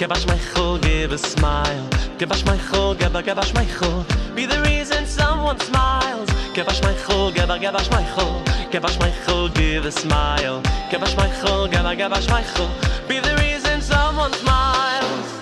Give us Michael, give a smile. Give us Michael, give us Michael. Be the reason someone smiles. Give us Michael, give us Michael. Give us Michael, give a smile. Give us Michael, give us Michael. Be the reason someone smiles.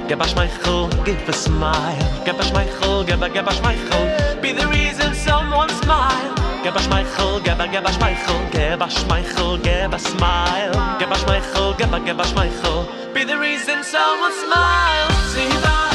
Give us Michael, give a smile. Give us Michael, give us Michael. Be the reason someone smile. Give us Michael, give us Michael. Give us Michael, give a smile. Give us Michael, give us Michael. Be the reason someone smiles. Sivan,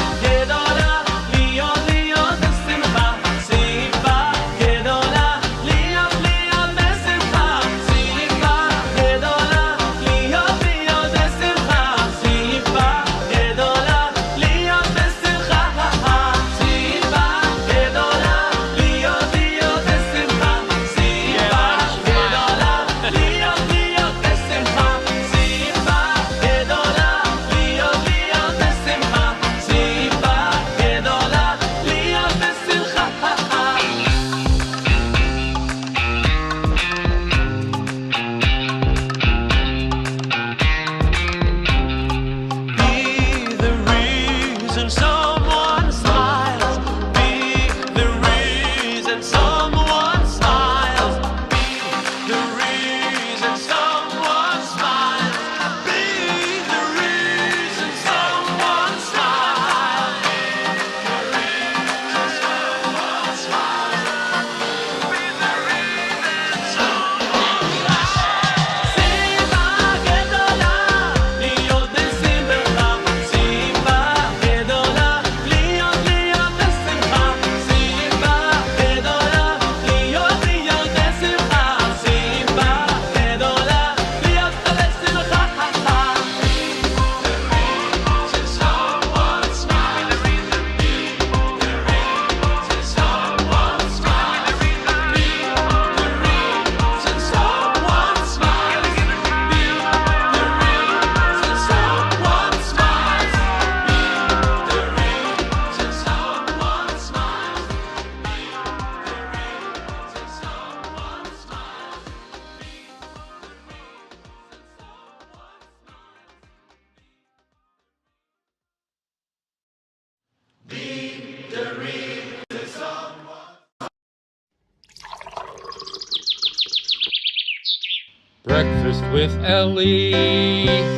Breakfast with Elli.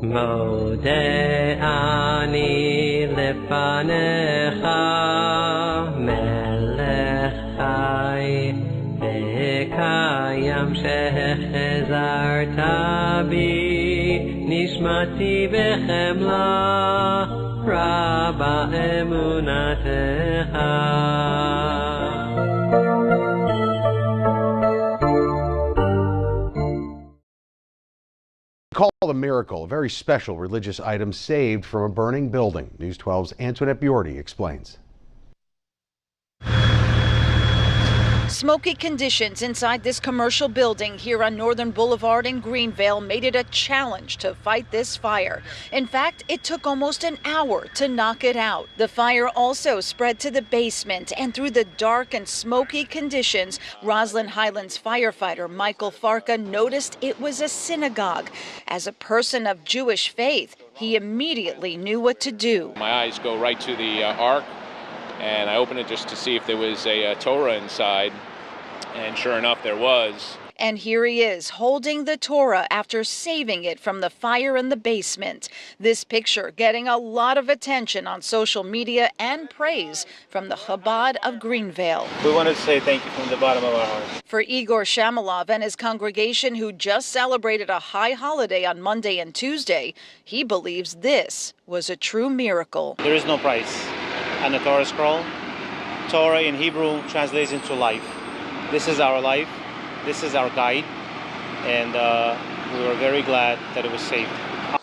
Mode ani lefanecha melech chai v'kayam shechazarta bi nishmati b'chemla rabba emunatecha A miracle, a very special religious item saved from a burning building. News 12's Antoinette Biordi explains. Smoky conditions inside this commercial building here on Northern Boulevard in Greenvale made it a challenge to fight this fire. In fact, it took almost an hour to knock it out. The fire also spread to the basement, and through the dark and smoky conditions, Roslyn Highlands firefighter Michael Farka noticed it was a synagogue. As a person of Jewish faith, he immediately knew what to do. My eyes go right to the ark, and I opened it just to see if there was a Torah inside, and sure enough, there was. And here he is, holding the Torah after saving it from the fire in the basement. This picture getting a lot of attention on social media and praise from the Chabad of Greenvale. We want to say thank you from the bottom of our hearts. For Igor Shamalov and his congregation, who just celebrated a high holiday on Monday and Tuesday, he believes this was a true miracle. There is no price on the Torah scroll. Torah in Hebrew translates into life. This is our life. This is our guide. And we were very glad that it was saved.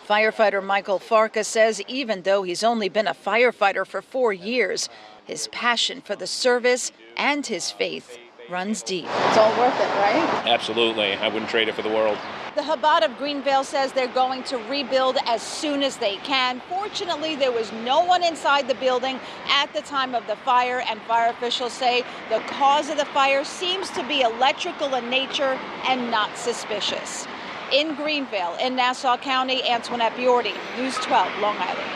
Firefighter Michael Farka says even though he's only been a firefighter for 4 years, his passion for the service and his faith runs deep. It's all worth it, right? Absolutely. I wouldn't trade it for the world. The Chabad of Greenvale says they're going to rebuild as soon as they can. Fortunately, there was no one inside the building at the time of the fire, and fire officials say the cause of the fire seems to be electrical in nature and not suspicious. In Greenvale, in Nassau County, Antoinette Biordi, News 12, Long Island.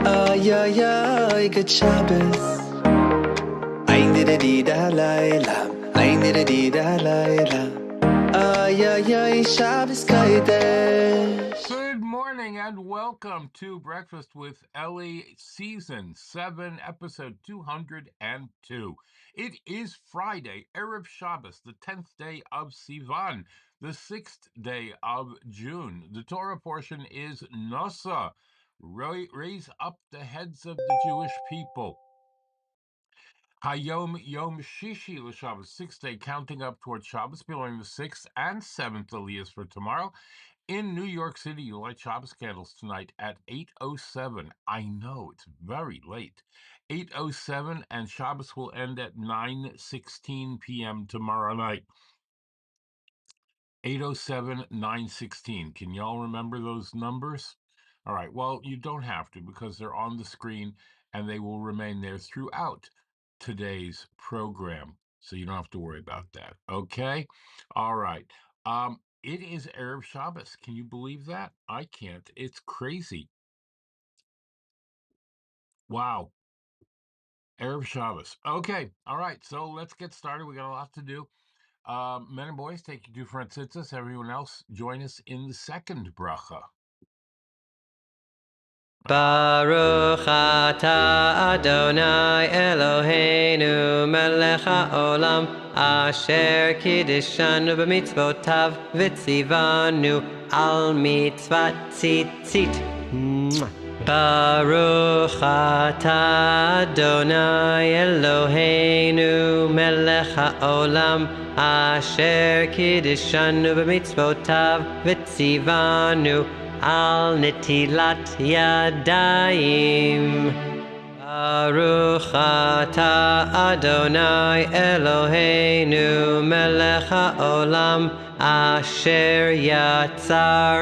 Ay, ay, ay, good Shabbos. Ay, nida layla. Ay, nida layla. Ay, ay, ay, Shabbos Kodesh. Good morning and welcome to Breakfast with Elli, Season 7, Episode 202. It is Friday, Erev Shabbos, the 10th day of Sivan, the 6th day of June. The Torah portion is Nasso. Raise up the heads of the Jewish people. HaYom Yom Shishi Shabbos, 6th day, counting up toward Shabbos, belonging the 6th and 7th Aliyos for tomorrow. In New York City, you light Shabbos candles tonight at 8:07. I know, it's very late. 8:07, and Shabbos will end at 9:16 p.m. tomorrow night. 8:07, 9:16. Can y'all remember those numbers? All right, well, you don't have to because they're on the screen and they will remain there throughout today's program. So you don't have to worry about that, okay? All right. It is Erev Shabbos. Can you believe that? I can't. It's crazy. Wow. Erev Shabbos. Okay, all right, so let's get started. We got a lot to do. Men and boys, take your 2 front tzitzis. Everyone else, join us in the second bracha. Baruch atah Adonai Eloheinu melech haolam asher kiddishanu b'mitzvotav v'tzivanu al mitzvat tzitzit. Baruch atah Adonai Eloheinu melech haolam asher kiddishanu b'mitzvotav v'tzivanu al netilat yadayim. Baruch atah Adonai Eloheinu melech haolam asher yatzar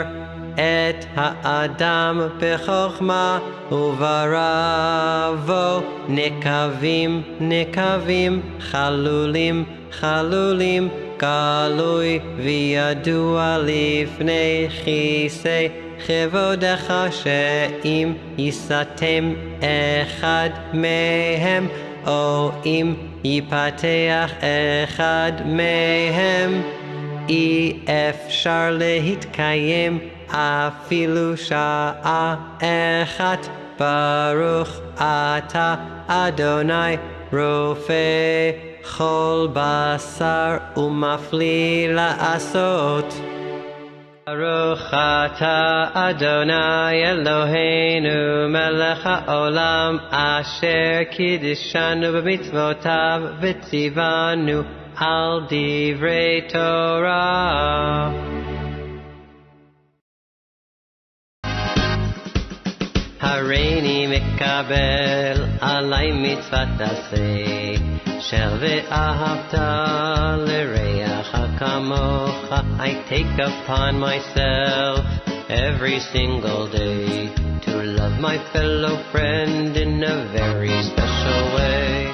et ha'adam b'chokhma uvaravo nekavim nekavim chalulim chalulim galui v'yadua lifnei chisei Chevodecha she'im yisatem echad mehem o im yipateach echad mehem אי אפשר להתקיים אפילו שעה אחת Baruch Ata Adonai Rofe Chol Basar Umafli La'asot. Baruch Ata Adonai Eloheinu Melech HaOlam Asher Kiddishanu B'mitzvotav V'tzivanu Al Divrei Torah. Hareini mekabel alay mitzvat aseh shel ve'ahavta l'reacha kamocha. I take upon myself every single day to love my fellow friend in a very special way.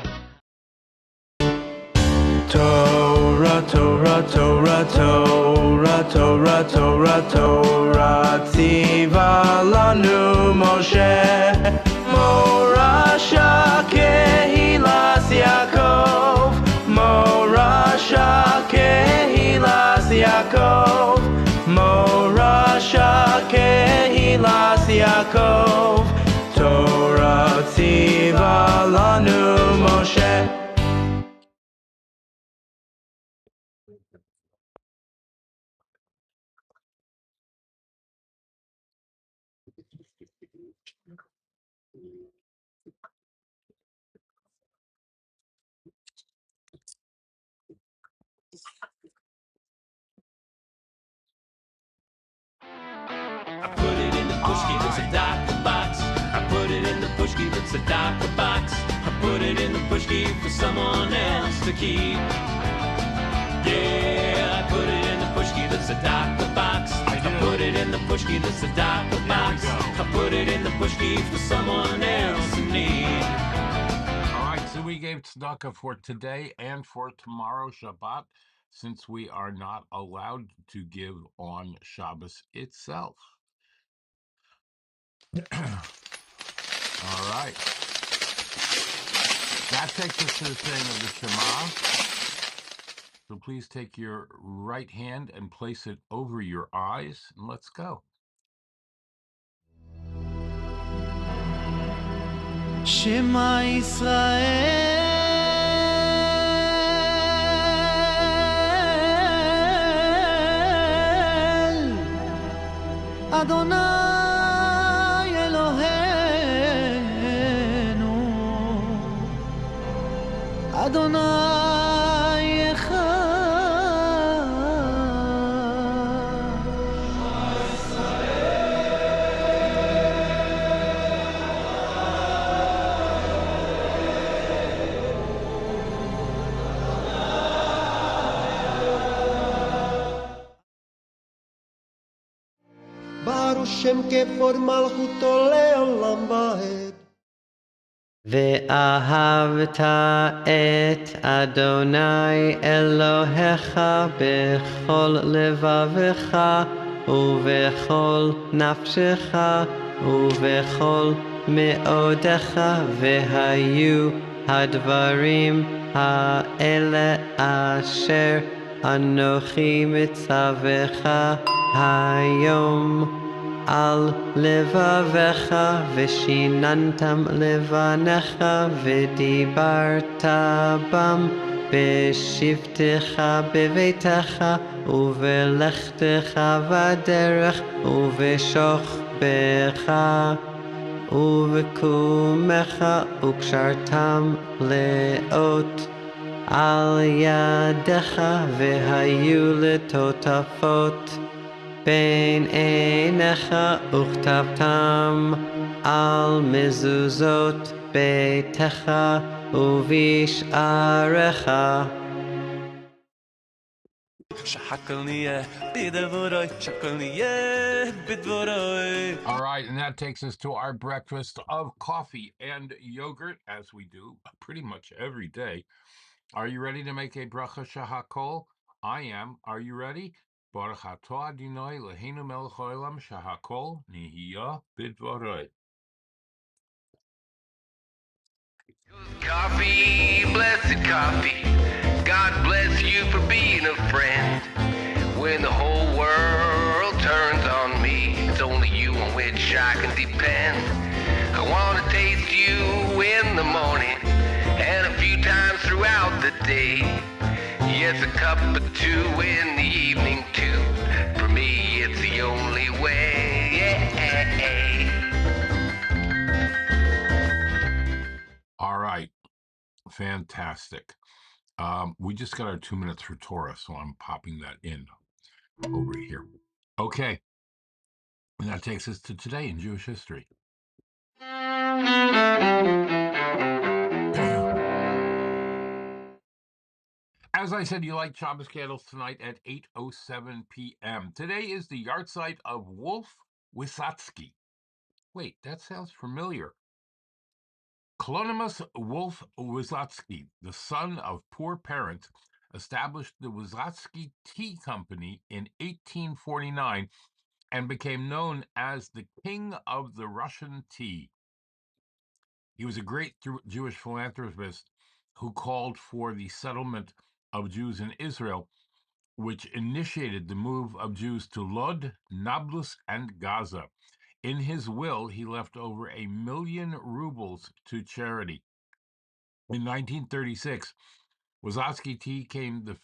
Torah, Torah, Torah, Torah, Torah, Torah, Torah, Tziva lanu Moshe, Morasha kehilas Yaakov, Morasha kehilas Yaakov, Morasha kehilas Yaakov, Torah Tziva lanu Moshe. I put it in the pushki that's a darker box. I put it in the pushki that's a darker box. I put it in the pushki for someone else to keep. Yeah, I put it in the pushki that's a darker box. I put it in the pushki that's a darker box. I put it in the pushki for someone else in need. All right, so we gave tzedakah for today and for tomorrow, Shabbat, since we are not allowed to give on Shabbos itself. All right. That takes us to the saying of the Shema. So please take your right hand and place it over your eyes, and let's go. Shema Yisrael, Adonai Eloheinu, Adonai Echad. Baruch Shem Kevod Malchuto Leolam Vaed. Ve'ahavta et Adonai Elohecha bechol levavecha uvechol nafshecha uvechol meodecha vehayu hadvarim ha'ele asher anochi mitzavecha HaYom al levavecha v'shinantam levanecha v'dibarta bam b'shivtecha b'veitecha uvelechtecha v'derech uv'shochbecha uv'kumecha ukshartam leot al yadecha v'hayu letotafot Ben einecha uchtavtam al mezuzot beitecha uvish'arecha. All right, and that takes us to our breakfast of coffee and yogurt, as we do pretty much every day. Are you ready to make a bracha shahakol? I am. Are you ready? Baruch atah Adonai Eloheinu melech haolam shahakol nihiyah b'dvaroi. Coffee, blessed coffee. God bless you for being a friend. When the whole world turns on me, it's only you on which I can depend. I wanna taste you in the morning and a few times throughout the day. Yes, a cup or two in the evening too. For me, it's the only way. All right. Fantastic. We just got our 2 minutes for Torah, so I'm popping that in over here. Okay. And that takes us to today in Jewish history. As I said, you light Shabbos candles tonight at 8:07 p.m. Today is the yahrzeit of Wolf Wysocki. Wait, that sounds familiar. Clonimus Wolf Wysocki, the son of poor parents, established the Wysocki Tea Company in 1849 and became known as the King of the Russian Tea. He was a great Jewish philanthropist who called for the settlement of Jews in Israel, which initiated the move of Jews to Lod, Nablus, and Gaza. In his will, he left over 1 million rubles to charity. In 1936, Wysocki Tea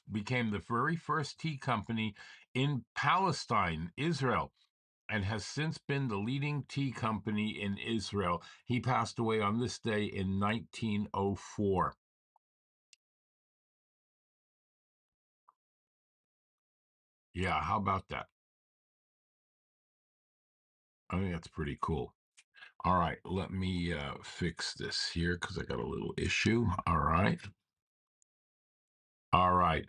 became the very first tea company in Palestine, Israel, and has since been the leading tea company in Israel. He passed away on this day in 1904. Yeah, how about that? I think that's pretty cool. All right, let me fix this here because I got a little issue. All right. All right.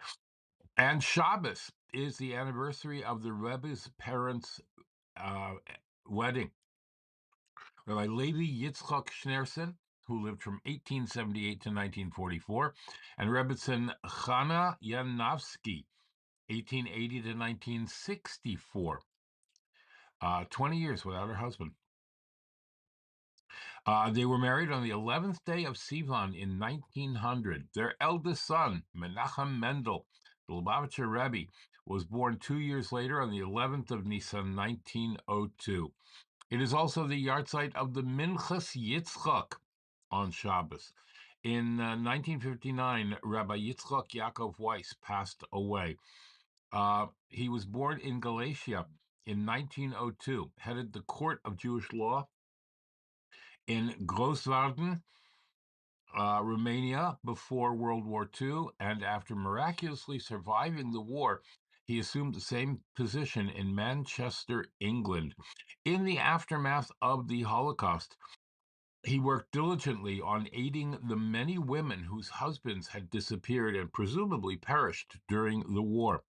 And Shabbos is the anniversary of the Rebbe's parents' wedding. Rabbi Levi Yitzchak Schneerson, who lived from 1878 to 1944, and Rebbetzin Chana Yanavsky, 1880 to 1964. 20 years without her husband. They were married on the 11th day of Sivan in 1900. Their eldest son, Menachem Mendel, the Lubavitcher Rebbe, was born 2 years later on the 11th of Nisan, 1902. It is also the yahrzeit of the Minchas Yitzchak on Shabbos. In 1959, Rabbi Yitzchak Yaakov Weiss passed away. He was born in Galicia in 1902, headed the Court of Jewish Law in Grosswarden, Romania, before World War II, and after miraculously surviving the war, he assumed the same position in Manchester, England. In the aftermath of the Holocaust, he worked diligently on aiding the many women whose husbands had disappeared and presumably perished during the war,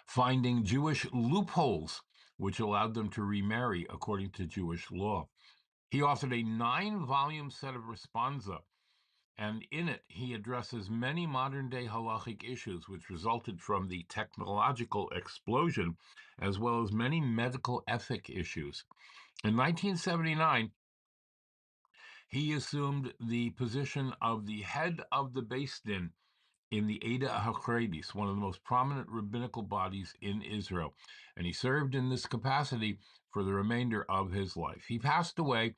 finding Jewish loopholes which allowed them to remarry according to Jewish law. He authored a 9-volume set of responsa, and in it he addresses many modern-day halachic issues which resulted from the technological explosion, as well as many medical ethic issues. In 1979, he assumed the position of the head of the Beis Din in the Eda HaCharedis, one of the most prominent rabbinical bodies in Israel, and he served in this capacity for the remainder of his life. He passed away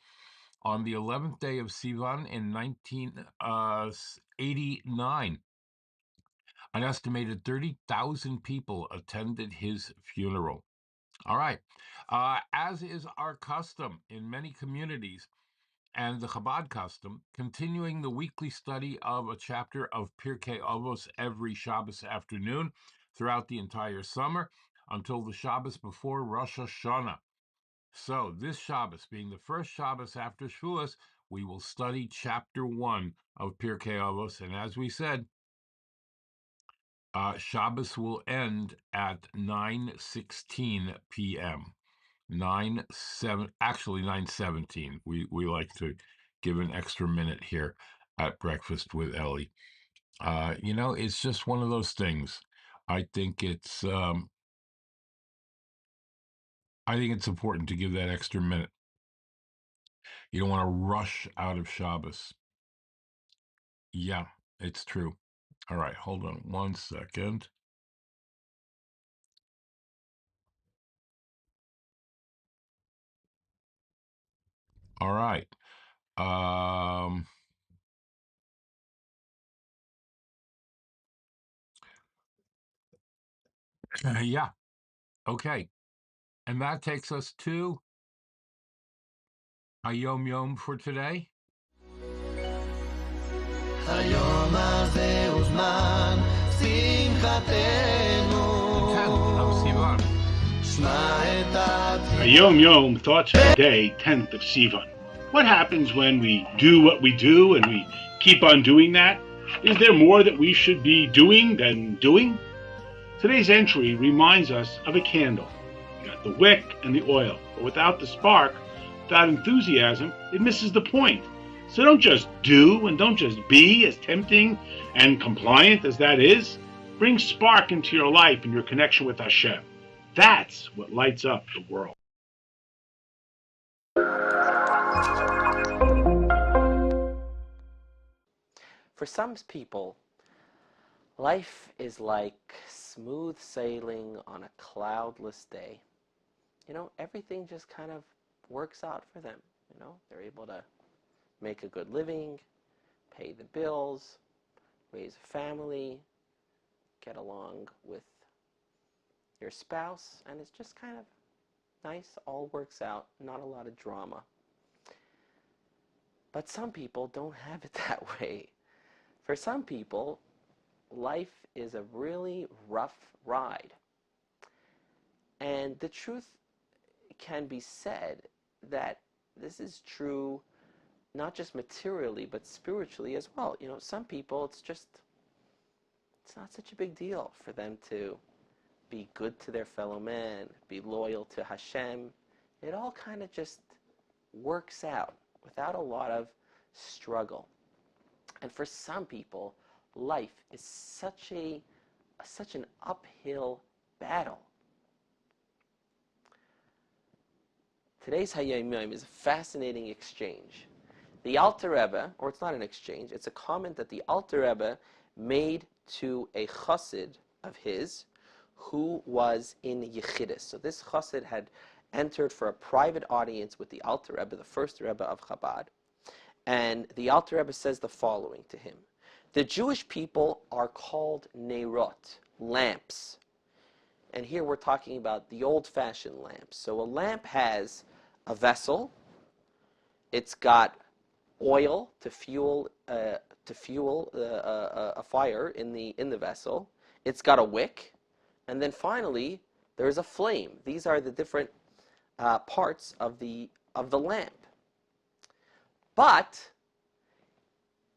on the 11th day of Sivan in 1989. An estimated 30,000 people attended his funeral. All right. As is our custom in many communities, and the Chabad custom, continuing the weekly study of a chapter of Pirkei Avos every Shabbos afternoon throughout the entire summer until the Shabbos before Rosh Hashanah. So this Shabbos, being the first Shabbos after Shavuos, we will study chapter 1 of Pirkei Avos, and as we said, Shabbos will end at 9:16 p.m. 9:17. We like to give an extra minute here at Breakfast with Elli. It's just one of those things. I think it's important to give that extra minute. You don't want to rush out of Shabbos. Yeah, it's true. All right, hold on 1 second. All right. Yeah. Okay. And that takes us to HaYom for today. היום הזה הוא זמן שמחתנו. The 10th of Sivan. שמע את HaYom thoughts of the day, 10th of Sivan. What happens when we do what we do and we keep on doing that? Is there more that we should be doing than doing? Today's entry reminds us of a candle. You got the wick and the oil, but without the spark, without enthusiasm, it misses the point. So don't just do and don't just be, as tempting and compliant as that is. Bring spark into your life and your connection with Hashem. That's what lights up the world. For some people, life is like smooth sailing on a cloudless day. You know, everything just kind of works out for them. You know, they're able to make a good living, pay the bills, raise a family, get along with your spouse, and it's just kind of nice, all works out, not a lot of drama. But some people don't have it that way. For some people, life is a really rough ride. And the truth can be said that this is true not just materially, but spiritually as well. You know, some people, it's not such a big deal for them to be good to their fellow man, be loyal to Hashem. It all kind of just works out without a lot of struggle. And for some people, life is such an uphill battle. Today's HaYom is a fascinating exchange. The Alter Rebbe, or it's not an exchange, it's a comment that the Alter Rebbe made to a chassid of his who was in Yechidus. So this chassid had entered for a private audience with the Alter Rebbe, the first Rebbe of Chabad. And the Alter Rebbe says the following to him. The Jewish people are called nerot, lamps. And here we're talking about the old-fashioned lamps. So a lamp has a vessel. It's got oil to fuel a fire in the vessel. It's got a wick, and then finally there's a flame. These are the different parts of the lamp. But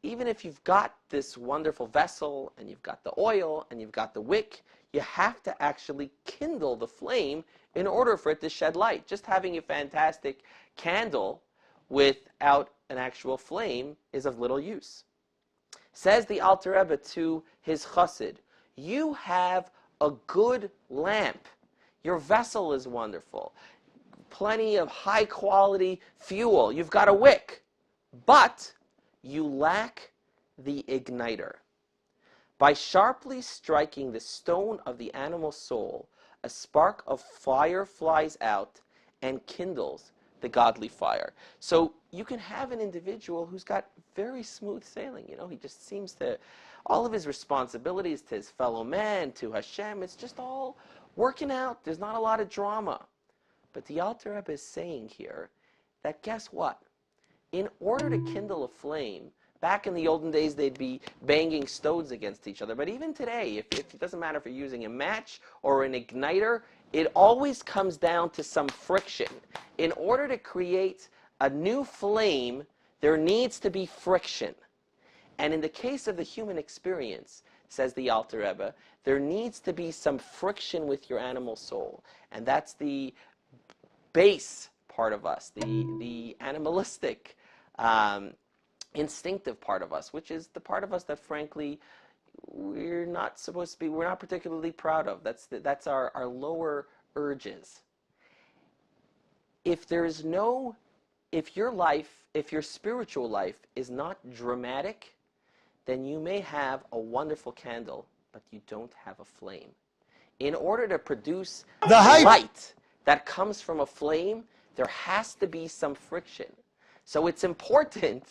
even if you've got this wonderful vessel and you've got the oil and you've got the wick, you have to actually kindle the flame in order for it to shed light. Just having a fantastic candle without an actual flame is of little use. Says the Alter Rebbe to his chassid, you have a good lamp. Your vessel is wonderful. Plenty of high quality fuel. You've got a wick. But you lack the igniter. By sharply striking the stone of the animal soul, a spark of fire flies out and kindles the godly fire. So you can have an individual who's got very smooth sailing. You know, he just seems to, all of his responsibilities to his fellow man, to Hashem, it's just all working out. There's not a lot of drama. But the Alter Rebbe is saying here that guess what? In order to kindle a flame, back in the olden days, they'd be banging stones against each other. But even today, if it doesn't matter if you're using a match or an igniter, it always comes down to some friction. In order to create a new flame, there needs to be friction. And in the case of the human experience, says the Alter Rebbe, there needs to be some friction with your animal soul. And that's the base part of us, the animalistic, instinctive part of us, which is the part of us that frankly we're not particularly proud of. That's our lower urges. If your spiritual life is not dramatic, then you may have a wonderful candle, but you don't have a flame. In order to produce the light that comes from a flame, there has to be some friction. So it's important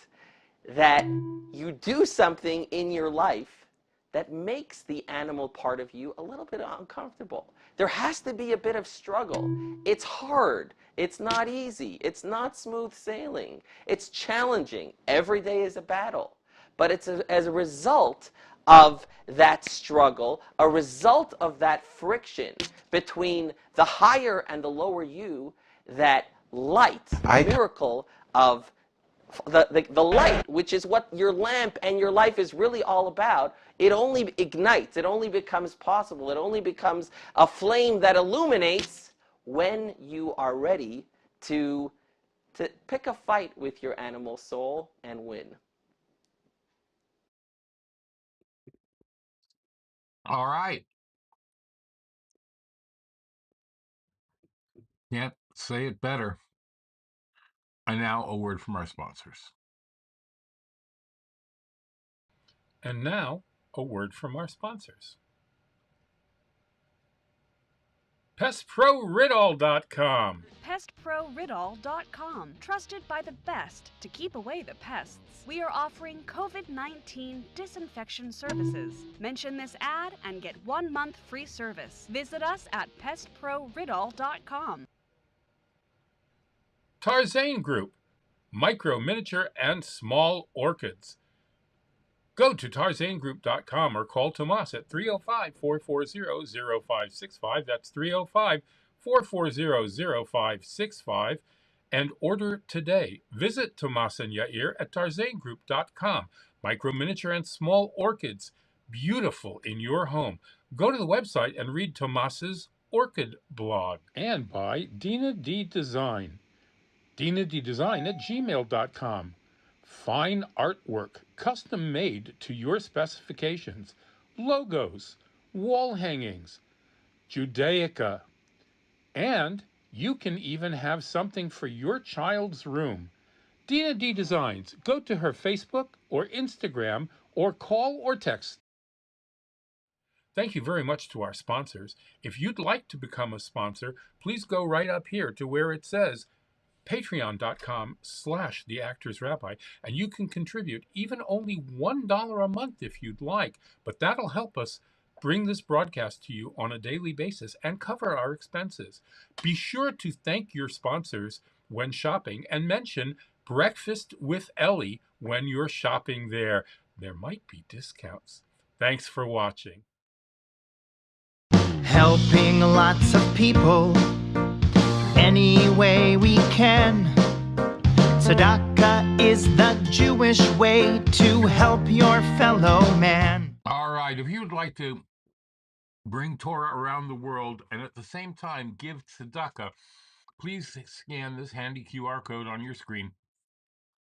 that you do something in your life that makes the animal part of you a little bit uncomfortable. There has to be a bit of struggle. It's hard. It's not easy. It's not smooth sailing. It's challenging. Every day is a battle. But it's as a result of that struggle, a result of that friction between the higher and the lower you, that light, miracle of the light, which is what your lamp and your life is really all about, it only ignites, it only becomes possible, it only becomes a flame that illuminates when you are ready to pick a fight with your animal soul and win. All right. Can't say it better. And now a word from our sponsors. And now, a word from our sponsors. PestProRidol.com. PestProRidol.com. Trusted by the best to keep away the pests. We are offering COVID-19 disinfection services. Mention this ad and get 1 month free service. Visit us at PestProRidol.com. Tarzane Group. Micro, miniature, and small orchids. Go to TarzanGroup.com or call Tomas at 305-440-0565. That's 305-440-0565. And order today. Visit Tomas and Yair at TarzanGroup.com. Micro, miniature, and small orchids. Beautiful in your home. Go to the website and read Tomas's orchid blog. And by Dina D Design. DinaDDesign@gmail.com. Fine artwork, custom made to your specifications, logos, wall hangings, Judaica, and you can even have something for your child's room. Dina D Designs. Go to her Facebook or Instagram or call or text. Thank you very much to our sponsors. If you'd like to become a sponsor, please go right up here to where it says patreon.com/theactorsrabbi, and you can contribute even only $1 a month if you'd like, but that'll help us bring this broadcast to you on a daily basis and cover our expenses. Be sure to thank your sponsors when shopping and mention Breakfast with Elli when you're shopping there. There might be discounts. Thanks for watching. Helping lots of people any way we can. Tzedakah is the Jewish way to help your fellow man. All right, if you'd like to bring Torah around the world and at the same time give tzedakah, please scan this handy QR code on your screen,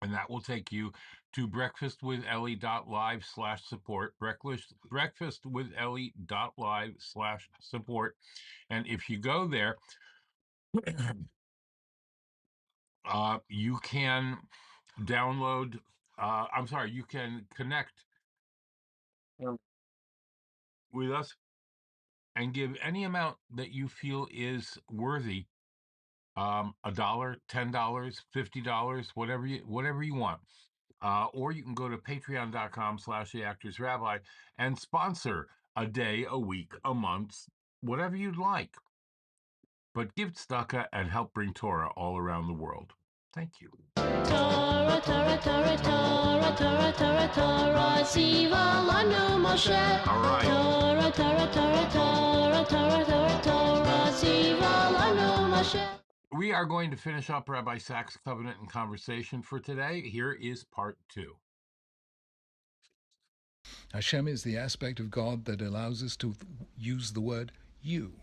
and that will take you to breakfastwithelli.live/support, breakfastwithelli.live/support. And if you go there, you can download, you can connect with us and give any amount that you feel is worthy. $1, $10, $50, whatever you want. Or you can go to patreon.com/theactorsrabbi and sponsor a day, a week, a month, whatever you'd like. But give tzedakah and help bring Torah all around the world. Thank you. Torah, Torah, Torah, Torah, Torah, Torah, Torah, Sivan Moshe. All right. Torah, Torah, Torah, Torah, Torah, Torah, Torah, Sivan Moshe. We are going to finish up Rabbi Sachs' covenant and conversation for today. Here is part 2. Hashem is the aspect of God that allows us to use the word you.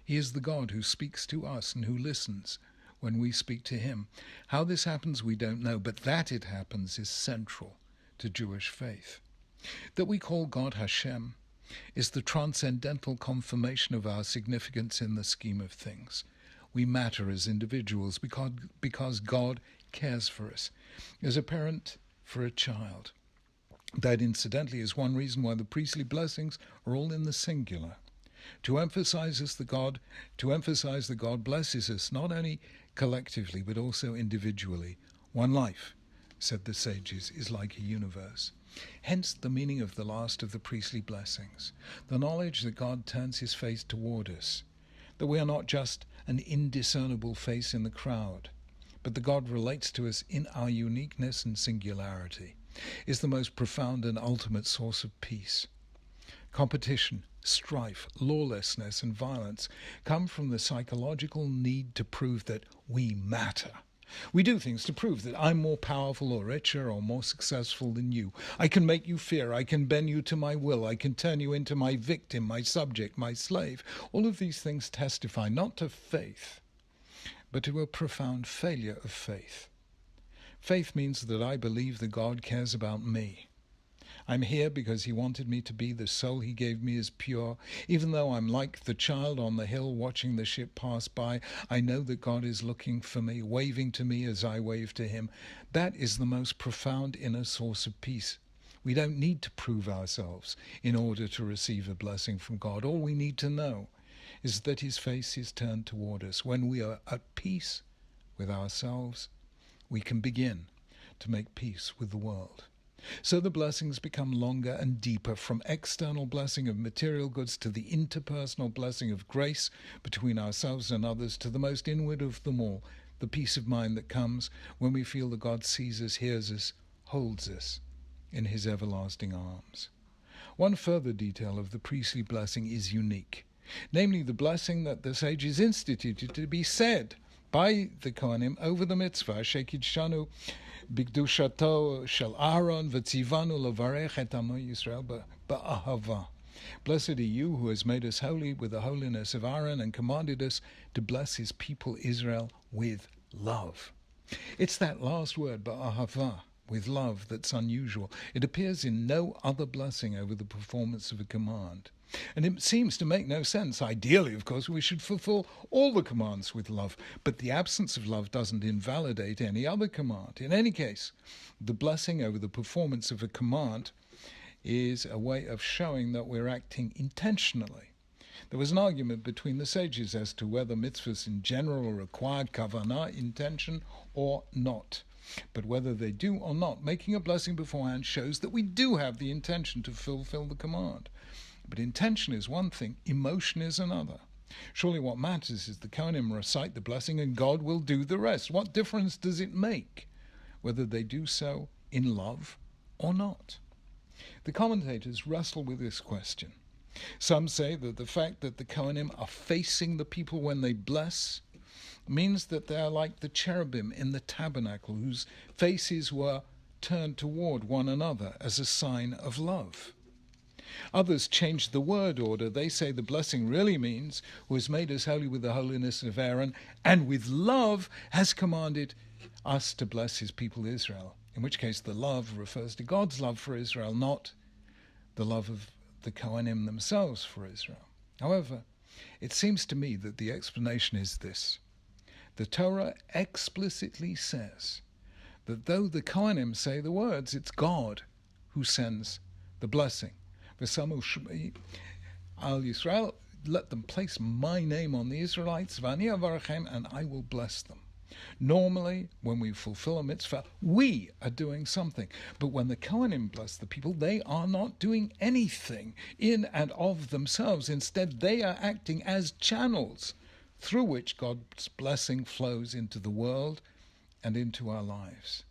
He is the God who speaks to us and who listens when we speak to him. How this happens, we don't know, but that it happens is central to Jewish faith. That we call God Hashem is the transcendental confirmation of our significance in the scheme of things. We matter as individuals because God cares for us, as a parent for a child. That, incidentally, is one reason why the priestly blessings are all in the singular. To emphasize that God blesses us not only collectively but also individually, One life, said the sages, is like a universe. Hence the meaning of the last of the priestly blessings, the knowledge that God turns his face toward us, that we are not just an indiscernible face in the crowd, but that God relates to us in our uniqueness and singularity, is the most profound and ultimate source of peace. Competition, strife, lawlessness, and violence come from the psychological need to prove that we matter. We do things to prove that I'm more powerful or richer or more successful than you. I can make you fear. I can bend you to my will. I can turn you into my victim, my subject, my slave. All of these things testify not to faith, but to a profound failure of faith. Faith means that I believe that God cares about me. I'm here because he wanted me to be. The soul he gave me is pure. Even though I'm like the child on the hill watching the ship pass by, I know that God is looking for me, waving to me as I wave to him. That is the most profound inner source of peace. We don't need to prove ourselves in order to receive a blessing from God. All we need to know is that his face is turned toward us. When we are at peace with ourselves, we can begin to make peace with the world. So the blessings become longer and deeper, from external blessing of material goods to the interpersonal blessing of grace between ourselves and others, to the most inward of them all, the peace of mind that comes when we feel that God sees us, hears us, holds us in his everlasting arms. One further detail of the priestly blessing is unique, namely the blessing that the sages instituted to be said by the Kohanim over the mitzvah, Shekidshanu Bigdushato shel Aaron v'tzivanu levarech et amo Yisrael ba'ahava. Blessed are you who has made us holy with the holiness of Aaron and commanded us to bless his people Israel with love. It's that last word, ba'ahava, with love, that's unusual. It appears in no other blessing over the performance of a command. And it seems to make no sense. Ideally, of course, we should fulfill all the commands with love, but the absence of love doesn't invalidate any other command. In any case, the blessing over the performance of a command is a way of showing that we're acting intentionally. There was an argument between the sages as to whether mitzvahs in general require kavanah, intention, or not. But whether they do or not, making a blessing beforehand shows that we do have the intention to fulfill the command. But intention is one thing, emotion is another. Surely what matters is the Kohanim recite the blessing and God will do the rest. What difference does it make whether they do so in love or not? The commentators wrestle with this question. Some say that the fact that the Kohanim are facing the people when they bless means that they are like the cherubim in the tabernacle, whose faces were turned toward one another as a sign of love. Others change the word order. They say the blessing really means, who has made us holy with the holiness of Aaron, and with love has commanded us to bless his people Israel. In which case the love refers to God's love for Israel, not the love of the Kohanim themselves for Israel. However, it seems to me that the explanation is this. The Torah explicitly says that though the Kohanim say the words, it's God who sends the blessing. Al Yisrael, let them place my name on the Israelites, and I will bless them. Normally, when we fulfill a mitzvah, we are doing something. But when the Kohanim bless the people, they are not doing anything in and of themselves. Instead, they are acting as channels through which God's blessing flows into the world and into our lives.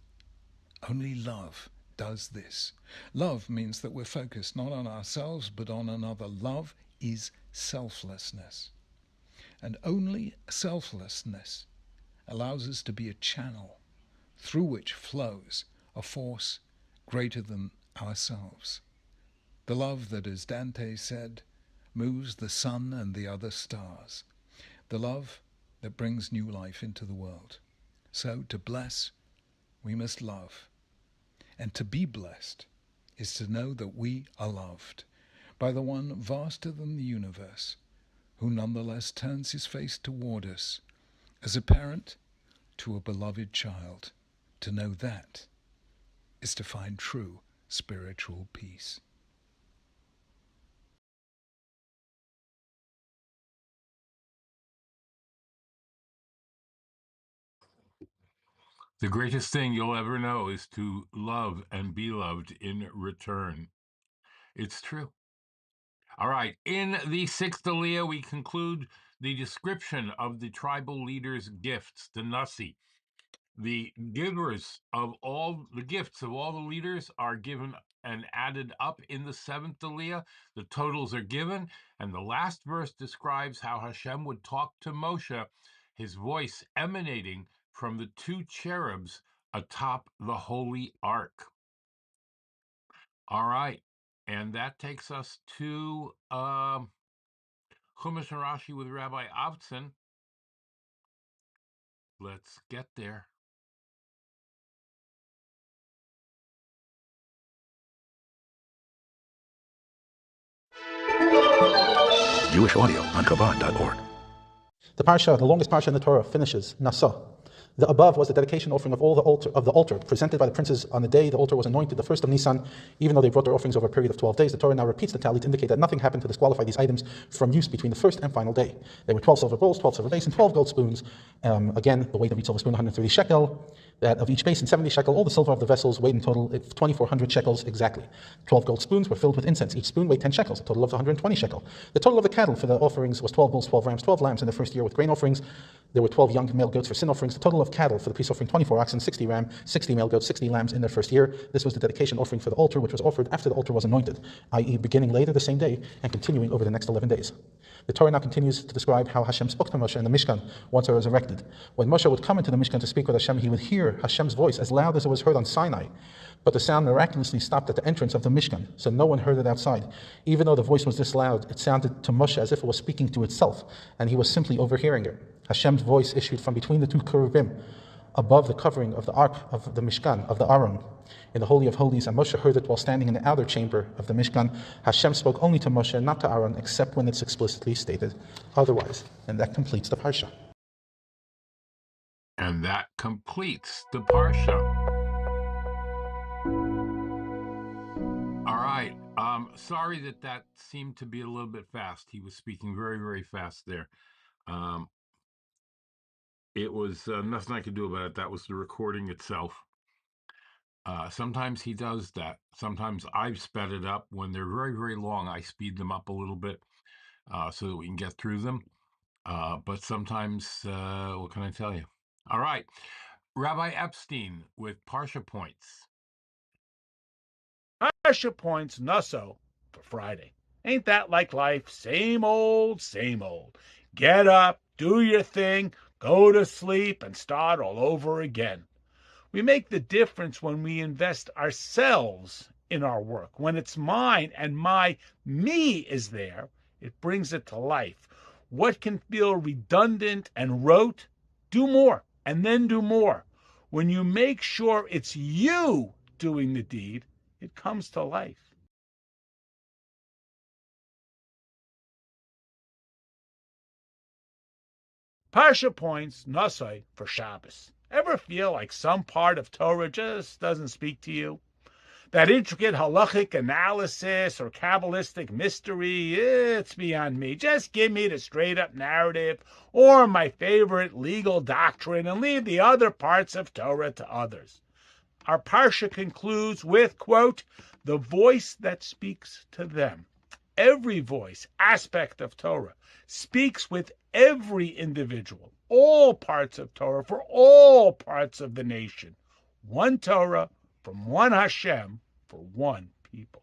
Only love does this. Love means that we're focused not on ourselves but on another. Love is selflessness. And only selflessness allows us to be a channel through which flows a force greater than ourselves. The love that, as Dante said, moves the sun and the other stars. The love that brings new life into the world. So to bless, we must love. And to be blessed is to know that we are loved by the one vaster than the universe, who nonetheless turns his face toward us as a parent to a beloved child. To know that is to find true spiritual peace. The greatest thing you'll ever know is to love and be loved in return. It's true. All right. In the sixth Aliyah, we conclude the description of the tribal leaders' gifts, the Nasi. The givers of all the gifts of all the leaders are given and added up in the seventh Aliyah. The totals are given, and the last verse describes how Hashem would talk to Moshe, his voice emanating from the two cherubs atop the holy ark. All right, and that takes us to Chumash and Rashi with Rabbi Avtson. Let's get there. Jewish audio on Chabad.org. The parsha, the longest parsha in the Torah, finishes Nasso. The above was the dedication offering of the altar presented by the princes on the day the altar was anointed, the first of Nisan. Even though they brought their offerings over a period of 12 days, the Torah now repeats the tally to indicate that nothing happened to disqualify these items from use between the first and final day. There were 12 silver bowls, 12 silver basins, 12 gold spoons. Again, the weight of each silver spoon, 130 shekel. That of each basin, 70 shekel. All the silver of the vessels weighed in total 2,400 shekels exactly. 12 gold spoons were filled with incense. Each spoon weighed 10 shekels, a total of 120 shekel. The total of the cattle for the offerings was 12 bulls, 12 rams, 12 lambs in the first year with grain offerings. There were 12 young male goats for sin offerings. The total of cattle for the peace offering, 24 oxen, 60 ram, 60 male goats, 60 lambs in their first year. This was the dedication offering for the altar, which was offered after the altar was anointed, i.e. beginning later the same day and continuing over the next 11 days. The Torah now continues to describe how Hashem spoke to Moshe in the Mishkan once it was erected. When Moshe would come into the Mishkan to speak with Hashem, he would hear Hashem's voice as loud as it was heard on Sinai. But the sound miraculously stopped at the entrance of the Mishkan, so no one heard it outside. Even though the voice was this loud, it sounded to Moshe as if it was speaking to itself, and he was simply overhearing it. Hashem's voice issued from between the two cherubim, above the covering of the ark of the Mishkan, of the Aron, in the Holy of Holies, and Moshe heard it while standing in the outer chamber of the Mishkan. Hashem spoke only to Moshe, not to Aaron, except when it's explicitly stated otherwise. And that completes the parsha. And that completes the parsha. All right. Sorry that seemed to be a little bit fast. He was speaking very, very fast there. It was nothing I could do about it. That was the recording itself. Sometimes he does that. Sometimes I've sped it up. When they're very, very long, I speed them up a little bit so that we can get through them. But sometimes, what can I tell you? All right. Rabbi Epstein with Parsha Points. Parsha Points, Nasso for Friday. Ain't that like life? Same old, same old. Get up, do your thing, go to sleep, and start all over again. We make the difference when we invest ourselves in our work. When it's mine and me is there, it brings it to life. What can feel redundant and rote, do more, and then do more. When you make sure it's you doing the deed, it comes to life. Parsha Points, Nasso for Shabbos. Ever feel like some part of Torah just doesn't speak to you? That intricate halachic analysis or Kabbalistic mystery, it's beyond me. Just give me the straight-up narrative or my favorite legal doctrine and leave the other parts of Torah to others. Our parsha concludes with, quote, the voice that speaks to them. Every voice, aspect of Torah, speaks with every individual, all parts of Torah, for all parts of the nation. One Torah, from one Hashem, for one people.